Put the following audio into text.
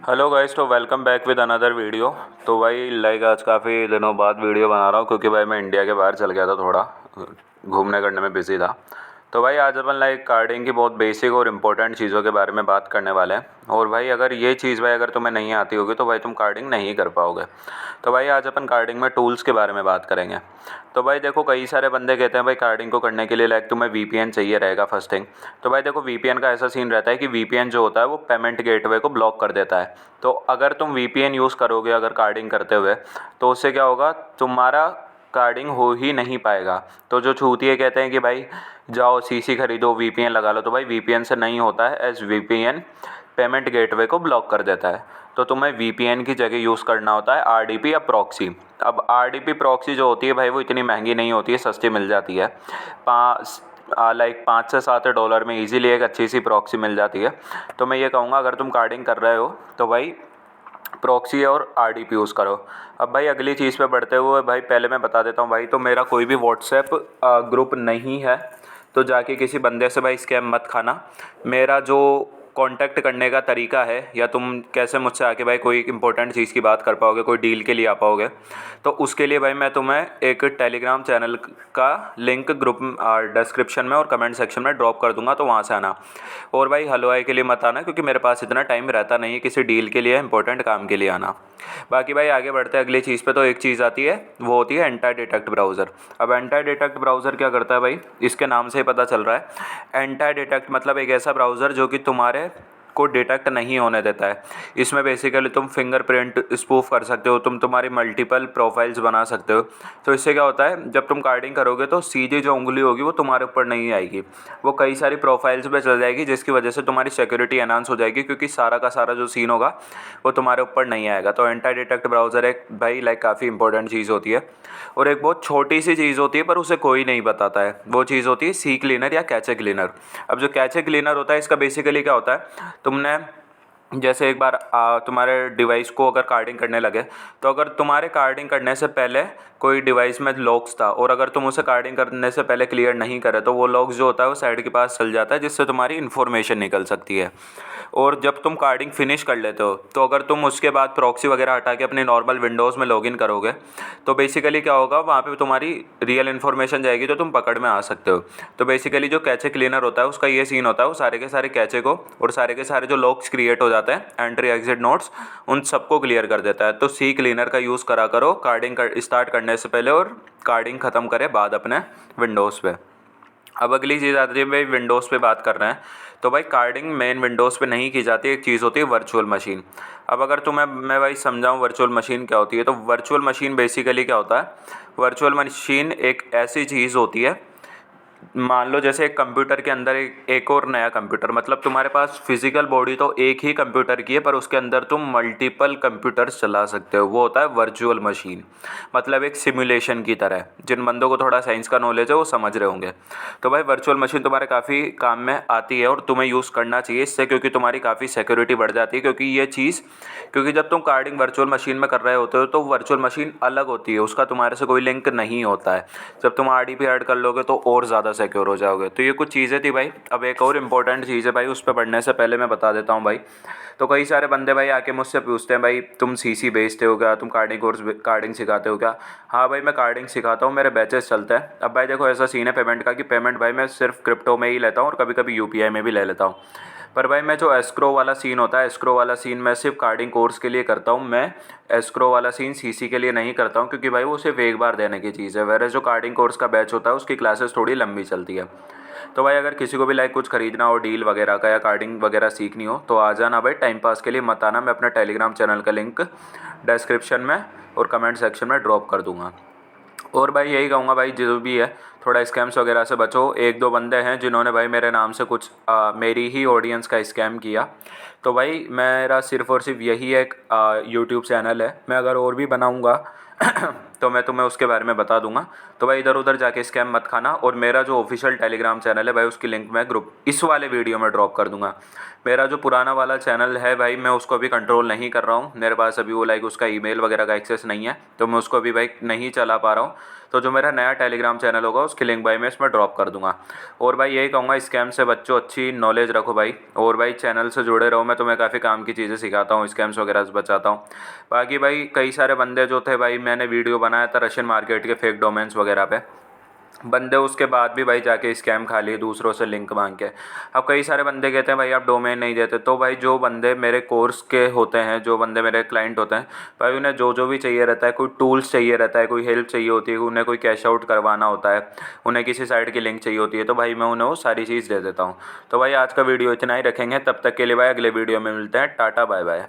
Hello guys, तो welcome back with another video. तो भाई आज काफ़ी दिनों बाद वीडियो बना रहा हूँ क्योंकि भाई मैं इंडिया के बाहर चल गया था, थोड़ा घूमने करने में बिज़ी था। तो भाई आज अपन कार्डिंग की बहुत बेसिक और इम्पोर्टेंट चीज़ों के बारे में बात करने वाले हैं। और भाई अगर ये चीज़ भाई अगर तुम्हें नहीं आती होगी तो भाई तुम कार्डिंग नहीं कर पाओगे। तो भाई आज अपन कार्डिंग में टूल्स के बारे में बात करेंगे। तो भाई देखो, कई सारे बंदे कहते हैं भाई कार्डिंग को करने के लिए तुम्हें वीपीएन चाहिए रहेगा फर्स्ट थिंग। तो भाई देखो, वीपीएन का ऐसा सीन रहता है कि वीपीएन जो होता है वो पेमेंट गेटवे को ब्लॉक कर देता है। तो अगर तुम वीपीएन यूज़ करोगे अगर कार्डिंग करते हुए, तो उससे क्या होगा, तुम्हारा कार्डिंग हो ही नहीं पाएगा। तो जो छूतिए कहते हैं कि भाई जाओ सीसी खरीदो वीपीएन लगा लो, तो भाई वीपीएन से नहीं होता है, एज वीपीएन पेमेंट गेटवे को ब्लॉक कर देता है। तो तुम्हें वीपीएन की जगह यूज़ करना होता है आरडीपी या प्रॉक्सी। अब आरडीपी प्रॉक्सी जो होती है भाई वो इतनी महंगी नहीं होती है, सस्ती मिल जाती है। 5 से 7 डॉलर में इजीली एक अच्छी सी प्रॉक्सी मिल जाती है। तो मैं ये कहूँगा, अगर तुम कार्डिंग कर रहे हो तो भाई प्रॉक्सी और आरडीपी यूज़ करो। अब भाई अगली चीज़ पे बढ़ते हुए भाई पहले मैं बता देता हूँ भाई, तो मेरा कोई भी व्हाट्सएप ग्रुप नहीं है, तो जाके किसी बंदे से भाई स्कैम मत खाना। मेरा जो कांटेक्ट करने का तरीका है, या तुम कैसे मुझसे आके भाई कोई इंपॉर्टेंट चीज़ की बात कर पाओगे, कोई डील के लिए आ पाओगे, तो उसके लिए भाई मैं तुम्हें एक टेलीग्राम चैनल का लिंक ग्रुप डिस्क्रिप्शन में और कमेंट सेक्शन में ड्रॉप कर दूंगा, तो वहाँ से आना। और भाई हलवाई के लिए मत आना, क्योंकि मेरे पास इतना टाइम रहता नहीं है किसी डील के लिए, इंपॉर्टेंट काम के लिए आना। बाकी भाई आगे बढ़ते हैं अगली चीज़ पे। तो एक चीज़ आती है, वो होती है एंटी डिटेक्ट ब्राउज़र। अब एंटी डिटेक्ट ब्राउज़र क्या करता है भाई, इसके नाम से ही पता चल रहा है। एंटी डिटेक्ट मतलब एक ऐसा ब्राउज़र जो कि तुम्हारे को डिटेक्ट नहीं होने देता है। इसमें बेसिकली तुम फिंगरप्रिंट स्पूफ कर सकते हो, तुम्हारी मल्टीपल प्रोफाइल्स बना सकते हो। तो इससे क्या होता है, जब तुम कार्डिंग करोगे तो सीधी जो उंगली होगी वो तुम्हारे ऊपर नहीं आएगी, वो कई सारी प्रोफाइल्स पे चल जाएगी, जिसकी वजह से तुम्हारी सिक्योरिटी एनहांस हो जाएगी, क्योंकि सारा का सारा जो सीन होगा वो तुम्हारे ऊपर नहीं आएगा। तो एंटी डिटेक्ट ब्राउज़र एक भाई काफ़ी इंपॉर्टेंट चीज़ होती है, और एक बहुत छोटी सी चीज़ होती है पर उसे कोई नहीं बताता है। वो चीज़ होती है सी क्लीनर या कैचे क्लीनर। अब जो कैचे क्लीनर होता है, इसका बेसिकली क्या होता है, तुमने जैसे एक बार तुम्हारे डिवाइस को अगर कार्डिंग करने लगे, तो अगर तुम्हारे कार्डिंग करने से पहले कोई डिवाइस में लॉक्स था, और अगर तुम उसे कार्डिंग करने से पहले क्लियर नहीं करे, तो वो लॉक्स जो होता है वो साइड के पास चल जाता है, जिससे तुम्हारी इन्फॉर्मेशन निकल सकती है। और जब तुम कार्डिंग फिनिश कर लेते हो, तो अगर तुम उसके बाद प्रॉक्सी वगैरह हटा के अपनी नॉर्मल विंडोज़ में लॉगिन करोगे, तो बेसिकली क्या होगा, वहाँ पे तुम्हारी रियल इन्फॉर्मेशन जाएगी, तो तुम पकड़ में आ सकते हो। तो बेसिकली जो कैचे क्लीनर होता है उसका ये सीन होता है, वो सारे के सारे कैचे को और सारे के सारे जो लॉक्स क्रिएट हो जाते हैं, एंट्री एग्जिट नोट्स, उन सबको क्लियर कर देता है। तो सी क्लीनर का यूज़ करा करो कार्डिंग स्टार्ट करने से पहले और कार्डिंग ख़त्म करे बाद अपने विंडोज़ पे। अब अगली चीज़ आती है भाई, विंडोज़ पे बात कर रहे हैं, तो भाई कार्डिंग मेन विंडोज़ पे नहीं की जाती, एक चीज़ होती है वर्चुअल मशीन। अब अगर तुम्हें मैं भाई समझाऊं वर्चुअल मशीन क्या होती है, तो वर्चुअल मशीन बेसिकली क्या होता है, वर्चुअल मशीन एक ऐसी चीज़ होती है, मान लो जैसे एक कंप्यूटर के अंदर एक और नया कंप्यूटर, मतलब तुम्हारे पास फिजिकल बॉडी तो एक ही कंप्यूटर की है, पर उसके अंदर तुम मल्टीपल कंप्यूटर्स चला सकते हो, वो होता है वर्चुअल मशीन। मतलब एक सिमुलेशन की तरह, जिन बंदों को थोड़ा साइंस का नॉलेज है वो समझ रहे होंगे। तो भाई वर्चुअल मशीन तुम्हारे काफ़ी काम में आती है, और तुम्हें यूज़ करना चाहिए इससे, क्योंकि तुम्हारी काफ़ी सिक्योरिटी बढ़ जाती है। क्योंकि ये चीज़, क्योंकि जब तुम कार्डिंग वर्चुअल मशीन में कर रहे होते हो, तो वर्चुअल मशीन अलग होती है, उसका तुम्हारे से कोई लिंक नहीं होता है। जब तुम आरडीपी ऐड कर लोगे तो और ज़्यादा सिक्योर हो जाओगे। तो ये कुछ चीज़ें थी भाई। अब एक और इम्पोर्टेंट चीज़ है भाई, उस पर बढ़ने से पहले मैं बता देता हूँ भाई। तो कई सारे बंदे भाई आके मुझसे पूछते हैं, भाई तुम सीसी बेचते हो क्या, तुम कार्डिंग सिखाते हो क्या। हाँ भाई, मैं कार्डिंग सिखाता हूँ, मेरे बैचेस चलते हैं। अब भाई देखो, ऐसा सीन है पेमेंट का कि पेमेंट भाई मैं सिर्फ क्रिप्टो में ही लेता हूँ, और कभी कभी यूपीआई में भी ले लेता हूँ। पर भाई मैं जो एस्क्रो वाला सीन होता है, एस्क्रो वाला सीन मैं सिर्फ कार्डिंग कोर्स के लिए करता हूँ। मैं एस्क्रो वाला सीन सीसी के लिए नहीं करता हूँ, क्योंकि भाई वो सिर्फ एक बार देने की चीज़ है। वैसे जो कार्डिंग कोर्स का बैच होता है उसकी क्लासेस थोड़ी लंबी चलती है। तो भाई अगर किसी को भी कुछ खरीदना हो डील वगैरह का, या कार्डिंग वगैरह सीखनी हो, तो आ जाना भाई, टाइम पास के लिए मत आना। मैं अपना टेलीग्राम चैनल का लिंक डिस्क्रिप्शन में और कमेंट सेक्शन में ड्रॉप कर दूँगा। और भाई यही कहूँगा भाई, जो भी है थोड़ा स्कैम्स वगैरह से बचो। एक दो बंदे हैं जिन्होंने भाई मेरे नाम से कुछ मेरी ही ऑडियंस का स्कैम किया। तो भाई मेरा सिर्फ़ और सिर्फ यही एक यूट्यूब चैनल है, मैं अगर और भी बनाऊँगा तो मैं तुम्हें उसके बारे में बता दूंगा। तो भाई इधर उधर जाके स्कैम मत खाना। और मेरा जो ऑफिशियल टेलीग्राम चैनल है भाई, उसकी लिंक मैं ग्रुप इस वाले वीडियो में ड्रॉप कर दूंगा। मेरा जो पुराना वाला चैनल है भाई, मैं उसको अभी कंट्रोल नहीं कर रहा हूँ, मेरे पास अभी वो उसका ईमेल वगैरह का एक्सेस नहीं है, तो मैं उसको अभी भाई नहीं चला पा रहा हूँ। तो जो मेरा नया टेलीग्राम चैनल होगा वो उसकी लिंक भाई मैं इसमें ड्रॉप कर दूँगा। और भाई यही कहूँगा, स्कैम से बच्चों अच्छी नॉलेज रखो भाई, और भाई चैनल से जुड़े रहो, मैं तुम्हें काफ़ी काम की चीज़ें सिखाता हूँ, स्कैम्स वगैरह से बचाता हूँ। बाकी भाई कई सारे बंदे जो थे भाई, मैंने वीडियो बनाया था रशियन मार्केट के फेक डोमेन्स वगैरह पे, बंदे उसके बाद भी भाई जाके स्कैम खा लिए दूसरों से लिंक मांग के। अब कई सारे बंदे कहते हैं भाई आप डोमेन नहीं देते, तो भाई जो बंदे मेरे कोर्स के होते हैं, जो बंदे मेरे क्लाइंट होते हैं भाई, उन्हें जो जो भी चाहिए रहता है, कोई टूल्स चाहिए रहता है, कोई हेल्प चाहिए होती है, उन्हें कोई कैश आउट करवाना होता है, उन्हें किसी साइट की लिंक चाहिए होती है, तो भाई मैं उन्हें वो सारी चीज़ दे देता हूँ। तो भाई आज का वीडियो इतना ही रखेंगे, तब तक के लिए भाई अगले वीडियो में मिलते हैं। Tata bye bye.